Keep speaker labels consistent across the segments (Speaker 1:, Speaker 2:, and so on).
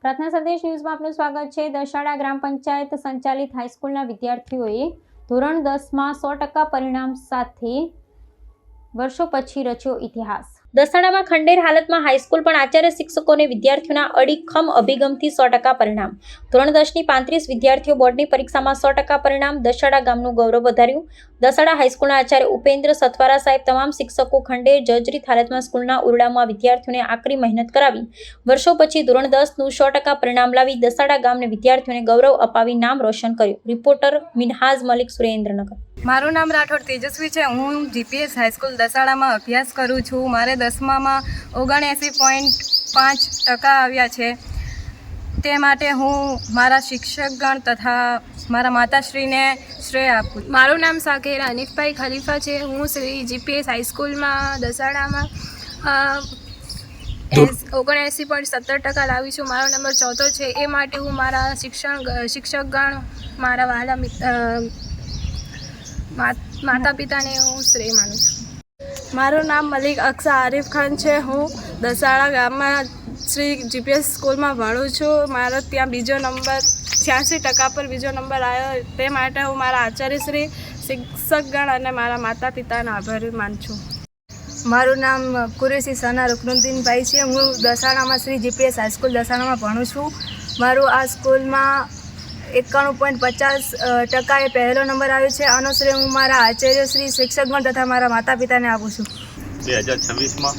Speaker 1: પ્રાર્થના સંદેશ ન્યૂઝમાં આપનું સ્વાગત છે। દસાડા ગ્રામ પંચાયત સંચાલિત હાઈસ્કૂલના વિદ્યાર્થીઓએ ધોરણ 10માં 100% પરિણામ સાથે વર્ષો પછી રચ્યો ઇતિહાસ। દસાડામાં ખંડેર હાલતમાં હાઈસ્કૂલ પણ આચાર્ય શિક્ષકોને વિદ્યાર્થીઓના અડીખમ અભિગમથી 100% પરિણામ। ધોરણ 10ની 35 વિદ્યાર્થીઓ બોર્ડની પરીક્ષામાં 100% પરિણામ। દસાડા ગામનું ગૌરવ વધાર્યું। દસાડા હાઈસ્કૂલના આચાર્ય ઉપેન્દ્ર સથવારા સાહેબ તમામ શિક્ષકો ખંડેર જર્જરિત હાલતમાં સ્કૂલના ઓરડામાં વિદ્યાર્થીઓને આકરી મહેનત કરાવી વર્ષો પછી ધોરણ 10નું 100% પરિણામ લાવી દસાડા ગામને વિદ્યાર્થીઓને ગૌરવ અપાવી નામ રોશન કર્યું। રિપોર્ટર મિનહાજ મલિક, સુરેન્દ્રનગર।
Speaker 2: મારું નામ રાઠોડ તેજસ્વી છે। હું જીપીએસ હાઈસ્કૂલ દસાડામાં અભ્યાસ કરું છું। મારે 10મામાં 79.5% આવ્યા છે। તે માટે હું મારા શિક્ષકગણ તથા મારા માતાશ્રીને શ્રેય આપું।
Speaker 3: મારું નામ સાકેર હનીફભાઈ ખલીફા છે। હું શ્રી જીપીએસ હાઈસ્કૂલમાં દસાડામાં 79.70% લાવી છું। મારો નંબર 4 છે। એ માટે હું મારા શિક્ષકગણ, મારા વહાલા માતા પિતાને હું શ્રેય માનું છું।
Speaker 2: મારું નામ મલિક અક્ષા આરિફ ખાન છે। હું દસાડા ગામમાં શ્રી જીપીએસ સ્કૂલમાં ભણું છું। મારો ત્યાં બીજો નંબર 86% પર બીજો નંબર આવ્યો। તે માટે હું મારા આચાર્યશ્રી, શિક્ષકગણ અને મારા માતા પિતાનો આભારી માનું છું।
Speaker 4: મારું નામ કુરેશી સના રુકનુદ્દીનભાઈ છે। હું દસાડામાં શ્રી જીપીએસ હાઈસ્કૂલ દસાડામાં ભણું છું। મારું આ સ્કૂલમાં 91.50% એ પહેલો નંબર આવ્યો છે। આનો શ્રેય હું મારા આચાર્ય શ્રી, શિક્ષકગણ તથા મારા માતા પિતાને આપું છું।
Speaker 5: 2026માં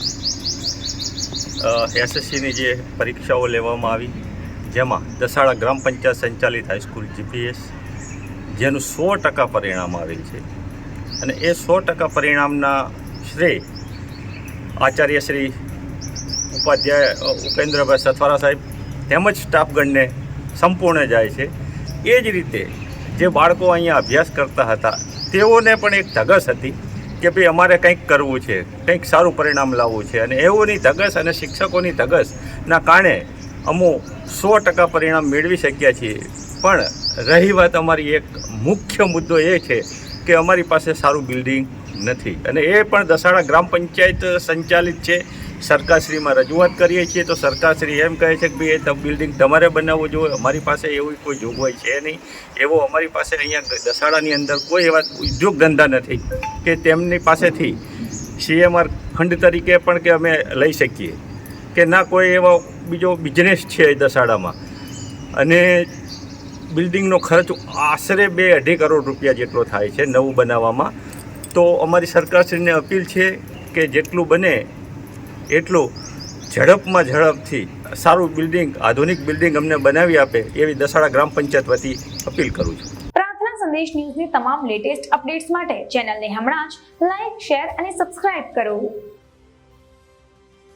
Speaker 5: એસએસસીની જે પરીક્ષાઓ લેવામાં આવી, જેમાં દસાડા ગ્રામ પંચાયત સંચાલિત હાઈસ્કૂલ જીપીએસ જેનું 100% પરિણામ આવેલ છે અને એ 100% પરિણામના શ્રેય આચાર્ય શ્રી ઉપાધ્યાય ઉપેન્દ્રભાઈ સથવારા સાહેબ તેમજ સ્ટાફગણને સંપૂર્ણ જાય છે। એ જ રીતે જે બાળકો અહીંયા અભ્યાસ કરતા હતા તેઓને પણ એક ધગશ હતી કે ભાઈ અમારે કંઈક કરવું છે, કંઈક સારું પરિણામ લાવવું છે અને એઓની ધગશ અને શિક્ષકોની ધગશના કારણે અમો 100% પરિણામ મેળવી શક્યા છીએ। પણ રહી વાત અમારી એક મુખ્ય મુદ્દો એ છે કે અમારી પાસે સારું બિલ્ડિંગ નથી અને એ પણ દસાડા ગ્રામ પંચાયત સંચાલિત છે। સરકારશ્રીમાં રજૂઆત કરીએ છીએ તો સરકારશ્રી એમ કહે છે કે ભાઈ એ બિલ્ડિંગ તમારે બનાવવું જોઈએ। અમારી પાસે એવી કોઈ જોગવાઈ છે નહીં। એવો અમારી પાસે અહીંયા દસાડાની અંદર કોઈ એવા ઉદ્યોગ ધંધા નથી કે તેમની પાસેથી CMR ફંડ તરીકે પણ કે અમે લઈ શકીએ કે ના કોઈ એવો બીજો બિઝનેસ છે દસાડામાં। અને બિલ્ડિંગનો ખર્ચ આશરે 2-2.5 કરોડ રૂપિયા જેટલો થાય છે નવું બનાવવામાં। તો અમારી સરકારશ્રીને અપીલ છે કે જેટલું બને એટલું ઝડપથી સારું બિલ્ડિંગ, આધુનિક બિલ્ડિંગ અમને બનાવી આપે એવી દસાડા ગ્રામ પંચાયત વતી અપીલ કરું છું।
Speaker 1: પ્રાર્થના સંદેશ ન્યૂઝની તમામ લેટેસ્ટ અપડેટ્સ માટે ચેનલને હમણાં જ લાઈક, શેર અને સબસ્ક્રાઇબ કરો।